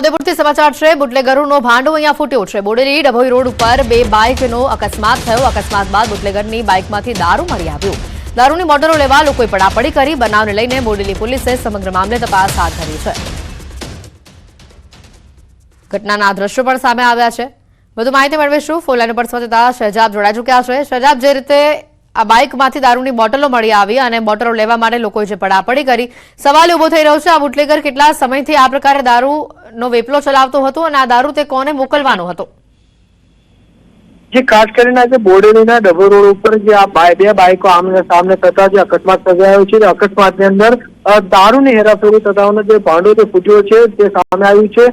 છોટાઉદેપુરથી સમાચાર છે। બુટલેગરોનો ભાંડો અહીંયા ફૂટ્યો છે। બોડેલી ડભોઈ રોડ ઉપર બે બાઇકનો અકસ્માત થયો। અકસ્માત બાદ બુટલેગરની બાઇકમાંથી દારૂ મળી આવ્યો। દારૂની બોટલો લેવા લોકોએ પડાપડી કરી। બનાવને લઈને બોડેલી પોલીસે સમગ્ર મામલે તપાસ હાથ ધરી છે। ઘટનાના દ્રશ્યો પણ સામે આવ્યા છે। વધુ માહિતી મેળવીશું। ફોન લાઈન પર સંવાદદાતા શહેજાબ જોડાઈ ચૂક્યા છે। શહેજાબ, જે રીતે આ બાઇકમાંથી દારૂની બોટલો મળી આવી અને બોટલો લેવા માટે લોકોએ જે પડાપડી કરી, સવાલ ઉભો થઈ રહ્યો છે, આ બુટલેગર કેટલા સમયથી આ પ્રકારે દારૂનો વેપલો ચલાવતો હતો અને આ દારૂ તે કોને મોકલવાનો હતો? જે ખાસ કરીને આજે બોડેલીના ડભોઈ રોડ ઉપર જે આ બે બાઇકો આમને સામને થતા જે અકસ્માત સર્જાયો છે, અકસ્માતની અંદર દારૂની હેરાફેરી થતાનો જે ભાંડો તે ફૂટ્યો છે તે સામે આવ્યું છે।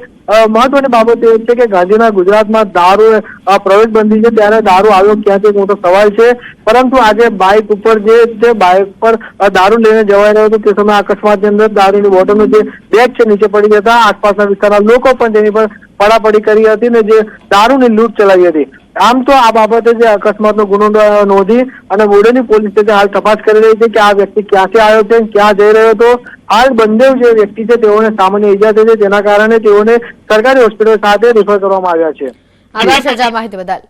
મહત્વની બાબત એ છે કે ગાંધીના ગુજરાતમાં દારૂ પ્રવેશ બંધી છે, ત્યારે દારૂ આવ્યો ક્યાંથી મોટો સવાલ છે। પરંતુ આજે બાઇક ઉપર જે બાઇક પર દારૂ લઈને જવાઈ રહ્યો હતો તે સમયે અકસ્માતની અંદર દારૂની બોટલનું જે બેગ છે નીચે પડી જતા આસપાસના વિસ્તારના લોકો પણ તેની પર પડાપડી કરી હતી ને જે દારૂની લૂંટ ચલાવી હતી। આમ તો આ બાબતે જે અકસ્માતનો ગુનો નોંધી અને બોડેલી પોલીસે હાલ તપાસ કરી રહી છે કે આ વ્યક્તિ ક્યાંથી આવ્યો છે, ક્યાં જઈ રહ્યો હતો। હાલ બંને જે વ્યક્તિ છે તેઓને સામાન્ય ઈજા થઈ છે, જેના કારણે તેઓને સરકારી હોસ્પિટલ સાથે રેફર કરવામાં આવ્યા છે। આભાર શહેજાબ માહિતી બદલ।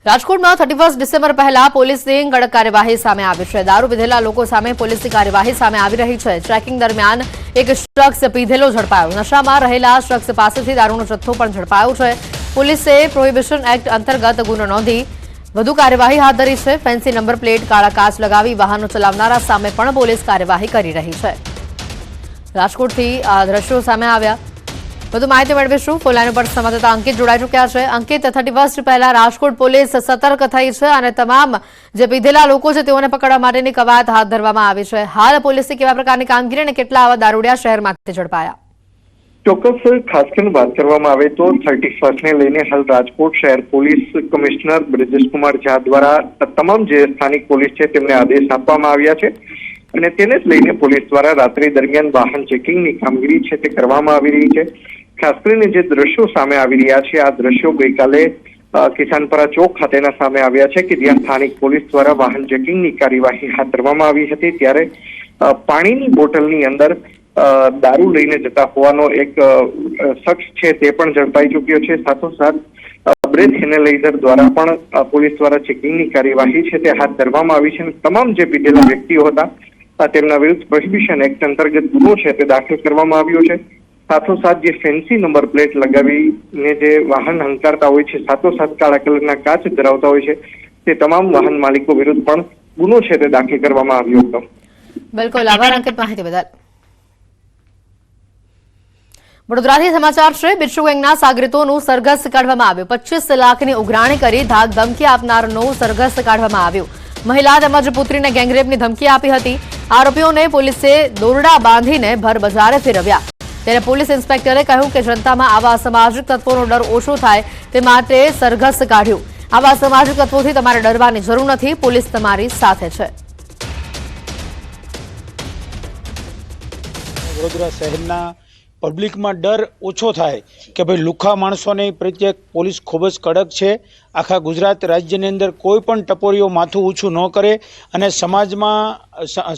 રાજકોટમાં 31 ડિસેમ્બર પહેલા પોલીસની કડક કાર્યવાહી સામે આવી છે। દારૂ પીધેલા લોકો સામે પોલીસની કાર્યવાહી સામે આવી રહી છે। ટ્રેકિંગ દરમિયાન એક શખ્સ પીધેલો ઝડપાયો। નશામાં રહેલા શખ્સ પાસેથી દારૂનો જથ્થો પણ ઝડપાયો છે। પોલીસે પ્રોહિબિશન એક્ટ અંતર્ગત ગુનો નોંધી વધુ કાર્યવાહી હાથ ધરી છે। ફેન્સી નંબર પ્લેટ, કાળા કાચ લગાવી વાહનો ચલાવનારા સામે પણ પોલીસ કાર્યવાહી કરી રહી છે। રાજકોટથી આ દ્રશ્યો સામે આવ્યા। વધુ માહિતી મેળવીશું। ફોન લાઈન પર સંવાદદાતા અંકિત જોડાઈ ચૂક્યા છે। અંકિત, 31 પહેલા રાજકોટ પોલીસ સતર્ક થઈ છે અને તમામ જે પીધેલા લોકો છે તેઓને પકડવા માટેની કવાયત હાથ ધરવામાં આવી છે। હાલ પોલીસની કેવા પ્રકારની કામગીરી અને કેટલા આવા દારૂડિયા શહેરમાંથી ઝડપાયા? ચોક્કસ ખાસ કરીને વાત કરવામાં આવે તો 31 ને લઈને હાલ રાજકોટ શહેર પોલીસ કમિશનર બ્રિજેશ કુમાર ઝા દ્વારા તમામ જે સ્થાનિક પોલીસ છે તેમને આદેશ આપવામાં આવ્યા છે અને તેને જ લઈને પોલીસ દ્વારા રાત્રિ દરમિયાન વાહન ચેકિંગની કામગીરી છે તે કરવામાં આવી રહી છે। ખાસ કરીને જે દ્રશ્યો સામે આવી રહ્યા છે, આ દ્રશ્યો ગઈકાલે કિસાનપરા ચોક ખાતેના સામે આવ્યા છે કે જ્યાં સ્થાનિક પોલીસ દ્વારા વાહન ચેકિંગની કાર્યવાહી હાથ ધરવામાં આવી હતી। ત્યારે પાણીની બોટલની અંદર દારૂ લઈને જતા હોવાનો એક શખ્સ છે તે પણ ઝડપાઈ ચુક્યો છે। સાથોસાથ બ્રેથ એનાલાઇઝર દ્વારા પણ પોલીસ દ્વારા ચેકિંગની કાર્યવાહી છે તે હાથ ધરવામાં આવી છે। તમામ જે પીધેલા વ્યક્તિઓ હતા તેમના વિરુદ્ધ પ્રોહિબિશન એક્ટ અંતર્ગત ગુનો છે તે દાખલ કરવામાં આવ્યો છે। સાથોસાથ જે ફેન્સી નંબર પ્લેટ લગાવીને જે વાહન હંકારતા હોય છે, સાથોસાથ કાળા કલરના કાચ ધરાવતા હોય છે, તે તમામ વાહન માલિકો વિરુદ્ધ પણ ગુનો છે તે દાખલ કરવામાં આવ્યો હતો। બિલકુલ, આભાર અંકિત માહિતી બદલ। વડોદરાથી સમાચાર છે। બિરસુ ગેંગના સાગરીતોનું સરઘસ કાઢવામાં આવ્યું। 25 લાખની ઉઘરાણી કરી ધાક ધમકી આપનારનું સરઘસ કાઢવામાં આવ્યું। મહિલા તેમજ પુત્રીને ગેંગરેપની ધમકી આપી હતી। આરોપીઓને પોલીસે દોરડા બાંધીને ભર બજારે ફેરવ્યા। ત્યારે પોલીસ ઇન્સ્પેક્ટરે કહ્યું કે જનતામાં આવા અસામાજિક તત્વોનો ડર ઓછો થાય તે માટે સરઘસ કાઢ્યું। આવા અસામાજિક તત્વોથી તમારે ડરવાની જરૂર નથી, પોલીસ તમારી સાથે છે। વડોદરા શહેરના પબ્લિકમાં ડર ઓછો થાય કે ભાઈ લુખ્ખા માણસોને પ્રત્યે પોલીસ ખૂબ જ કડક છે। આખા ગુજરાત રાજ્યની અંદર કોઈ પણ ટપોરીઓ માથું ઊંચું ન કરે અને સમાજમાં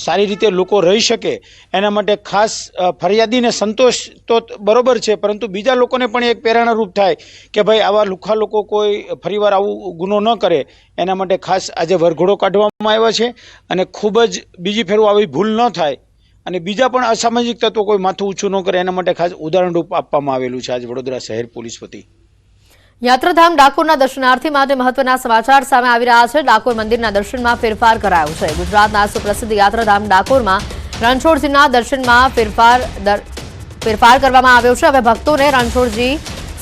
સારી રીતે લોકો રહી શકે એના માટે ખાસ ફરિયાદીને સંતોષ તો બરોબર છે, પરંતુ બીજા લોકોને પણ એક પ્રેરણારૂપ થાય કે ભાઈ આવા લુખ્ખા લોકો કોઈ ફરીવાર આવું ગુનો ન કરે, એના માટે ખાસ આજે વરઘોડો કાઢવામાં આવ્યો છે અને ખૂબ જ બીજી ફેરવું આવી ભૂલ ન થાય અને બીજા પણ અસામાજિક તત્વો કોઈ માથું ઊંચું ન કરે એના માટે ખાસ ઉદાહરણરૂપ આપવામાં આવેલું છે આજ વડોદરા શહેર પોલીસ વતી। યાત્રાધામ ડાકોરના દર્શનાર્થી માટે મહત્વના સમાચાર સામે આવી રહ્યા છે। ડાકોર મંદિરના દર્શનમાં ફેરફાર કરાયો છે। ગુજરાતના સુપ્રસિદ્ધ યાત્રાધામ ડાકોરમાં રણછોડજીના દર્શનમાં ફેરફાર કરવામાં આવ્યો છે। હવે ભક્તોને રણછોડજી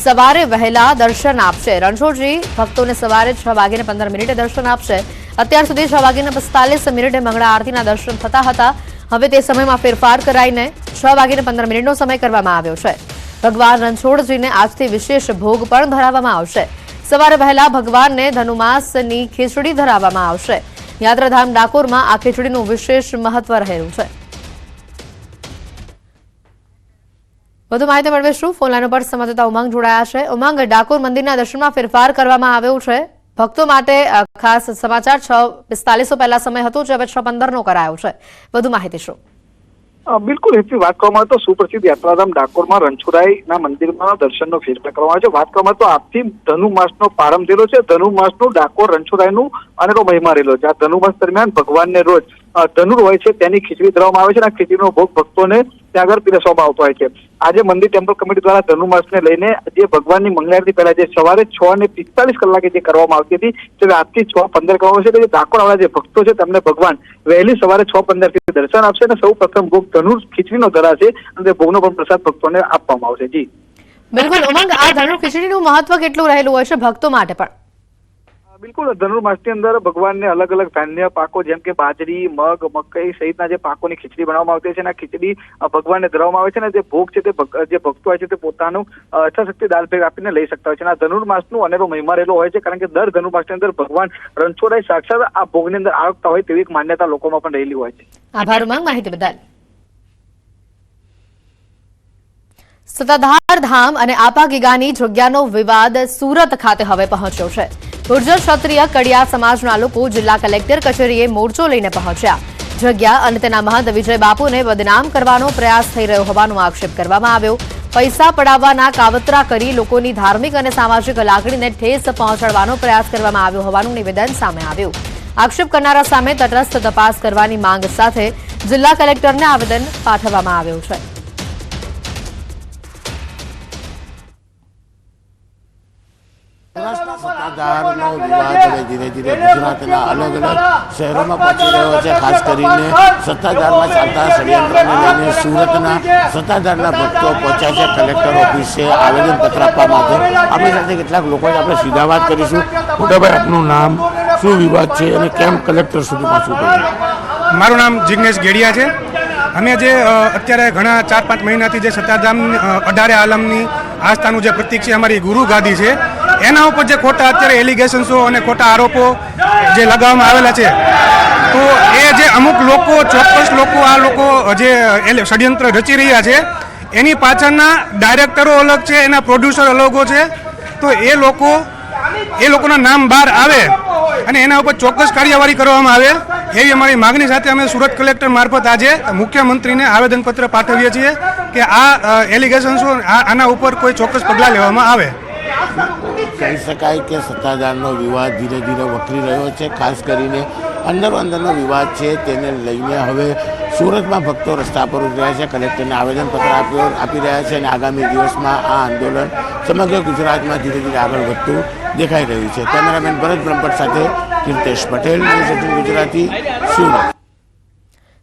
સવારે વહેલા દર્શન આપશે। રણછોડજી ભક્તોને સવારે 6:15 દર્શન આપશે। અત્યાર સુધી 6:45 મંગળા આરતીના દર્શન થતા હતા। હવે તે સમયમાં ફેરફાર કરાઈને 6:15 સમય કરવામાં આવ્યો છે। ભગવાન રણછોડજીને આજથી વિશેષ ભોગ પણ ધરાવવામાં આવશે। સવારે વહેલા ભગવાનને ધનુમાસની ખીચડી ધરાવવામાં આવશે। યાત્રાધામ ડાકોરમાં આ ખીચડીનું વિશેષ મહત્વ રહેલું છે। વધુ માહિતી મેળવીશું। ફોન લાઈન પર સંવાદદાતા ઉમંગ જોડાયા છે। ઉમંગ, ડાકોર મંદિરના દર્શનમાં ફેરફાર કરવામાં આવ્યો છે। ભક્તો માટે ખાસ સમાચાર 6:45 પહેલા સમય હતો, જે હવે 6:15 કરાયો છે। વધુ માહિતી શું? બિલકુલ હેતવી વાત કરવામાં આવે તો સુપ્રસિદ્ધ યાત્રાધામ ડાકોરમાં રણછોડરાયના મંદિરમાં દર્શનનો ફેરફાર કરવામાં આવે છે. વાત કરવામાં તો આજથી ધનુમાસનો પ્રારંભ થયેલો છે. ધનુમાસનું ડાકોર રણછોડરાયનું અનેરો મહિમા રહેલો છે. આ ધનુમાસ દરમિયાન ભગવાનને રોજ ધનુર હોય છે તેની ખીચડી ધરવામાં આવે છે અને આ ખીચડીનો ભોગ ભક્તોને ત્યાં આગળ પીરસવામાં આવતો હોય છે. આજે મંદિર ટેમ્પલ કમિટી દ્વારા ધનુમાસને લઈને જે ભગવાનની મંગળારતી પહેલા જે સવારે 6:45 કલાકે જે કરવામાં આવતી હતી તે આજથી 6:15 કરવામાં આવશે. એટલે ડાકોર વાળા જે ભક્તો છે તેમને ભગવાન વહેલી સવારે 6:15 થી દર્શન આપશે અને સૌ પ્રથમ ભોગ ધનુર ખીચડીનો ધરાશે અને તે ભોગનો પણ પ્રસાદ ભક્તોને આપવામાં આવશે. જી બિલકુલ ઉમંગ, આ ધનુર ખીચડીનું મહત્વ કેટલું રહેલું હોય છે ભક્તો માટે? પણ બિલકુલ ધનુર્માસની અંદર ભગવાનને અલગ અલગ ધાન્ય પાકો જેમ કે બાજરી, મગ, મકઈ સહિતના જે પાકોની ખીચડી બનાવવામાં આવતી છે અને આ ખીચડી ભગવાનને ધરાવવામાં આવે છે અને જે ભોગ છે તે જે ભક્તો હોય છે તે પોતાનું યથાશક્તિ દાલ ભેગ આપીને લઈ શકતા હોય છે. અને આ ધનુર્માસનું અનેરો મહિમા રહેલો હોય છે કારણ કે દર ધનુર્માસની અંદર ભગવાન રણછોડરાય સાક્ષાત આ ભોગની અંદર આવતા હોય તેવી એક માન્યતા લોકોમાં પણ રહેલી હોય છે. આભાર ઉમંગ માહિતી બદલ. સત્તાધાર ધામ અને આપા ગીગાની જગ્યાનો વિવાદ સુરત ખાતે હવે પહોંચ્યો છે. ગુર્જર ક્ષત્રિય કડિયા સમાજના લોકો જિલ્લા કલેક્ટર કચેરીએ મોરચો લઈને પહોંચ્યા. જગ્યા અને તેના મહંત વિજય બાપુને બદનામ કરવાનો પ્રયાસ થઈ રહ્યો હોવાનો આક્ષેપ કરવામાં આવ્યો. પૈસા પડાવવાના કાવતરા કરી લોકોની ધાર્મિક અને સામાજિક લાગણીને ઠેસ પહોંચાડવાનો પ્રયાસ કરવામાં આવ્યો હોવાનું નિવેદન સામે આવ્યું. આક્ષેપ કરનારા સામે તટસ્થ તપાસ કરવાની માંગ સાથે જિલ્લા કલેક્ટરને આવેદન પાઠવવામાં આવ્યું છે. સત્તાધારનો વિવાદ હવે ધીરે ધીરે ગુજરાતના અલગ અલગ શહેરોમાં પહોંચી રહ્યો છે. ખાસ કરીને સત્તાધારમાં ચાલતા ષડયંત્રને લઈને સુરતના સત્તાધારના ભક્તો પહોંચ્યા છે કલેક્ટર ઓફિસે આવેદનપત્ર આપવા માટે. આપણી સાથે કેટલાક લોકો છે, આપણે સીધા વાત કરીશું. મોટાભાઈ, આપનું નામ, શું વિવાદ છે અને કેમ કલેક્ટર સુધી પહોંચવું પડ્યું? મારું નામ જિગ્નેશ ગેડિયા છે. અમે જે અત્યારે ઘણા 4-5 મહિનાથી જે સત્તાધામ 18 આલમની આસ્થાનું જે પ્રતીક છે, અમારી ગુરુ ગાદી છે, એના ઉપર જે ખોટા અત્યારે એલિગેશન્સો અને ખોટા આરોપો જે લગાવવામાં આવેલા છે, તો એ જે અમુક લોકો, ચોક્કસ લોકો, આ લોકો જે ષડયંત્ર રચી રહ્યા છે એની પાછળના ડાયરેક્ટરો અલગ છે, એના પ્રોડ્યુસર અલગો છે. તો એ લોકોના નામ બહાર આવે અને એના ઉપર ચોક્કસ કાર્યવાહી કરવામાં આવે એવી અમારી માગણી સાથે અમે સુરત કલેક્ટર મારફત આજે મુખ્યમંત્રીને આવેદનપત્ર પાઠવીએ છીએ કે આ એલિગેશન્સો આના ઉપર કોઈ ચોક્કસ પગલાં લેવામાં આવે. કહી શકાય કે સત્તાધારનો વિવાદ ધીરે ધીરે વકરી રહ્યો છે. ખાસ કરીને અંદરનો વિવાદ છે તેને લઈને હવે સુરતમાં ભક્તો રસ્તા પર ઉતર્યા છે, કલેક્ટરને આવેદનપત્ર આપી રહ્યા છે અને આગામી દિવસમાં આ આંદોલન સમગ્ર ગુજરાતમાં ધીરે ધીરે આગળ વધતું દેખાઈ રહ્યું છે. કેમેરામેન ભરત બ્રહ્મભટ્ટ સાથે કીર્તેશ પટેલ, ન્યૂઝ 18 ગુજરાતી, સુરત.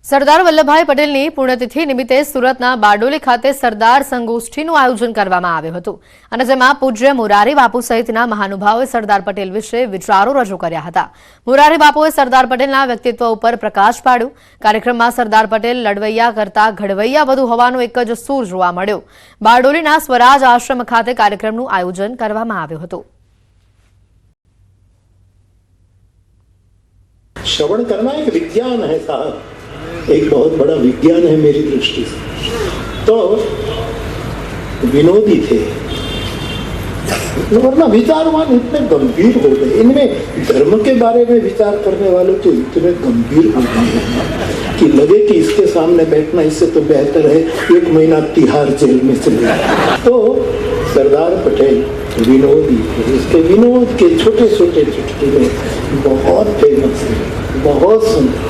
સરદાર વલ્લભભાઈ પટેલની પુણ્યતિથિ નિમિત્તે સુરતના બારડોલી ખાતે સરદાર સંગોષ્ઠીનું આયોજન કરવામાં આવ્યું હતું અને જેમાં પૂજ્ય મોરારી બાપુ સહિતના મહાનુભાવોએ સરદાર પટેલ વિશે વિચારો રજૂ કર્યા હતા. મોરારી બાપુએ સરદાર પટેલના વ્યક્તિત્વ ઉપર પ્રકાશ પાડ્યો. કાર્યક્રમમાં સરદાર પટેલ લડવૈયા કરતા ઘડવૈયા વધુ હોવાનો એક જ સૂર જોવા મળ્યો. બારડોલીના સ્વરાજ આશ્રમ ખાતે કાર્યક્રમનું આયોજન કરવામાં આવ્યું હતું. श्रवण करना एक विज्ञान है साहब, एक बहुत बड़ा विज्ञान है मेरी दृष्टि से. तो विनोदी थे, वरना विचारवान इतने गंभीर हो गए. इनमें धर्म के बारे में विचार करने वाले तो इतने गंभीर हो गए कि लगे कि इसके सामने बैठना इससे तो बेहतर है 1 महीना तिहाड़ जेल में चले. तो सरदार पटेल विनोदी थे. इसके विनोद के छोटे छोटे चुटकुले बहुत फेमस है, बहुत सुंदर.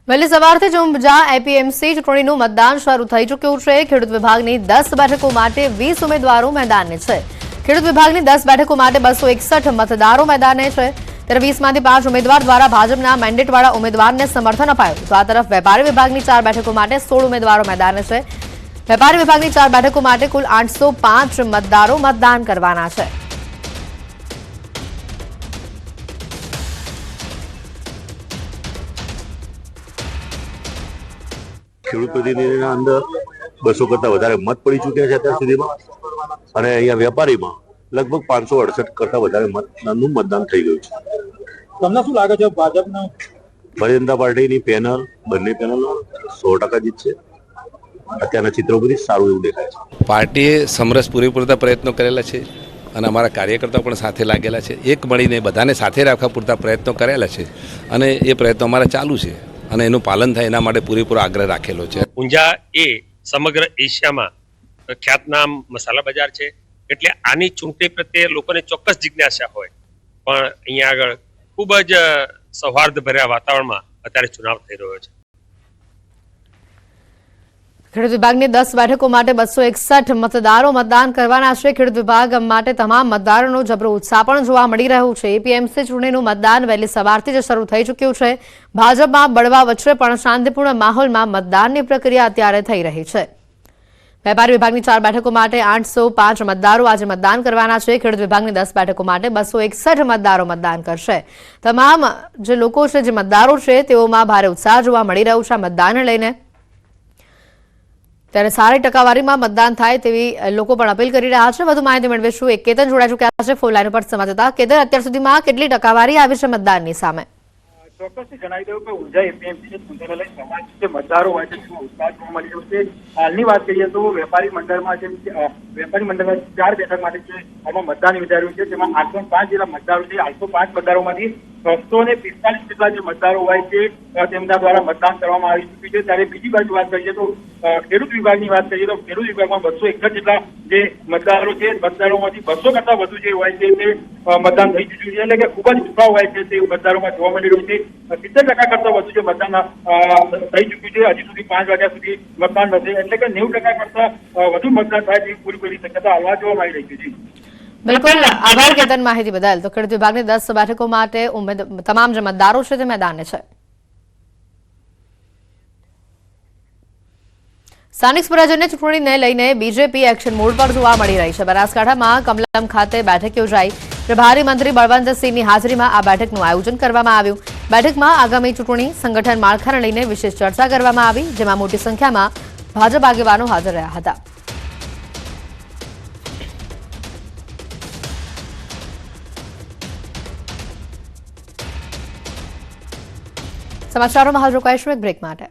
વહેલી સવારથી જ ઊંઝા એપીએમસી ચૂંટણીનું મતદાન શરૂ થઈ ચૂક્યું છે. ખેડૂત વિભાગની 10 બેઠકો માટે 20 ઉમેદવારો મેદાને છે. ખેડૂત વિભાગની 10 બેઠકો માટે 261 મતદારો મેદાને છે. ત્યારે 20માંથી 5 ઉમેદવાર દ્વારા ભાજપના મેન્ડેટવાળા ઉમેદવારને સમર્થન અપાયું. તો આ તરફ વેપારી વિભાગની 4 બેઠકો માટે 16 ઉમેદવારો મેદાને છે. વેપારી વિભાગની 4 બેઠકો માટે કુલ 805 મતદારો મતદાન કરવાના છે. ખેડૂત પ્રતિનિધિના અંદર 200 કરતા વધારે મત પડી ચૂક્યા છે અત્યાર સુધીમાં અને અહીંયા વેપારીમાં લગભગ 568 કરતા વધારે મતદાનનું મતદાન થઈ ગયું છે. તમને શું લાગે છે ભાજપના ભારતીય જનતા પાર્ટીની પેનલ, બંને પેનલો 100% જીતશે. અત્યારના ચિત્રો બધી સારું એવું દેખાય છે. પાર્ટીએ સમરસ પૂરેપૂરતા પ્રયત્નો કરેલા છે અને અમારા કાર્યકર્તાઓ પણ સાથે લાગેલા છે. એક મળીને બધાને સાથે રાખવા પૂરતા પ્રયત્નો કરેલા છે અને એ પ્રયત્નો અમારા ચાલુ છે અને એનું પાલન થાય એના માટે પૂરેપૂરો આગ્રહ રાખેલો છે. ઊંઝા એ સમગ્ર એશિયામાં ખ્યાતનામ મસાલા બજાર છે, એટલે આની ચૂંટણી પ્રત્યે લોકોને ચોક્કસ જિજ્ઞાસા હોય, પણ અહીંયા આગળ ખૂબ જ સૌહાર્દભર્યા વાતાવરણમાં અત્યારે ચુનાવ થઈ રહ્યો છે. ખેડૂત વિભાગની 10 બેઠકો માટે 261 મતદારો મતદાન કરવાના છે. ખેડૂત વિભાગ માટે તમામ મતદારોનો જબરો ઉત્સાહ પણ જોવા મળી રહ્યો છે. એપીએમસી ચૂંટણીનું મતદાન વહેલી સવારથી જ શરૂ થઈ ચૂક્યું છે. ભાજપમાં બળવા વચ્ચે પણ શાંતિપૂર્ણ માહોલમાં મતદાનની પ્રક્રિયા અત્યારે થઈ રહી છે. વેપારી વિભાગની 4 બેઠકો માટે 805 મતદારો આજે મતદાન કરવાના છે. ખેડૂત વિભાગની 10 બેઠકો માટે 261 મતદારો મતદાન કરશે. તમામ જે લોકો છે, જે મતદારો છે, તેઓમાં ભારે ઉત્સાહ જોવા મળી રહ્યો છે મતદાનને લઈને. ત્યારે સારી ટકાવારીમાં મતદાન થાય તેવી લોકો પણ અપીલ કરી રહ્યા છે. વધુ માહિતી મેળવીશું. એક કેતન જોડાઈ ચૂક્યા છે ફોન લાઈન પર સંવાદદાતા. કેતન, અત્યાર સુધીમાં કેટલી ટકાવારી આવી છે મતદાનની સામે? ચોક્કસથી જણાવી દઉં કે ઊંઝા એપીએમસી ચૂંટણીને લઈને સમાજ જે મતદારો હોય છે તેમાં ઉત્સાહ જોવા મળી રહ્યો છે. હાલની વાત કરીએ તો વેપારી મંડળમાં 4 બેઠક માટે છે આમાં મતદાન યોજાયું છે. તેમાં 805 જેટલા મતદારો છે. 805 મતદારોમાંથી 245 જેટલા જે મતદારો હોય છે તેમના દ્વારા મતદાન કરવામાં આવી ચૂક્યું છે. ત્યારે બીજી બાજુ વાત કરીએ તો ખેડૂત વિભાગની વાત કરીએ તો ખેડૂત વિભાગમાં 261 જેટલા જે મતદારો છે, મતદારોમાંથી 200 કરતા વધુ જે હોય છે તે મતદાન થઈ ચૂક્યું છે. એટલે કે ખૂબ જ ઉત્સાહ હોય છે તે મતદારોમાં જોવા મળી રહ્યું છે. 70% કરતા વધુ જે મતદાન થઈ ચૂક્યું છે. હજી સુધી 5 વાગ્યા સુધી મતદાન નથી, એટલે કે 90% કરતા વધુ મતદાન થાય તેવી પૂરી શક્યતા હાલમાં જોવા મળી રહી છે. બિલકુલ, આભાર કેતન માહિતી બદલ. તો ખેડૂત વિભાગની 10 બેઠકો માટે તમામ જે મતદારો છે તે મેદાને છે. સ્થાનિક સ્વરાજ્યની ચૂંટણીને લઈને બીજેપી એક્શન મોડ પર જોવા મળી રહી છે. બનાસકાંઠામાં કમલમ ખાતે બેઠક યોજાઈ. પ્રભારી મંત્રી બળવંતસિંહની હાજરીમાં આ બેઠકનું આયોજન કરવામાં આવ્યું. બેઠકમાં આગામી ચૂંટણી સંગઠન માળખાને લઈને વિશેષ ચર્ચા કરવામાં આવી, જેમાં મોટી સંખ્યામાં ભાજપ આગેવાનો હાજર રહ્યા હતા. સમાચારોમાં હાલ રોકાઈશું એક બ્રેક માટે.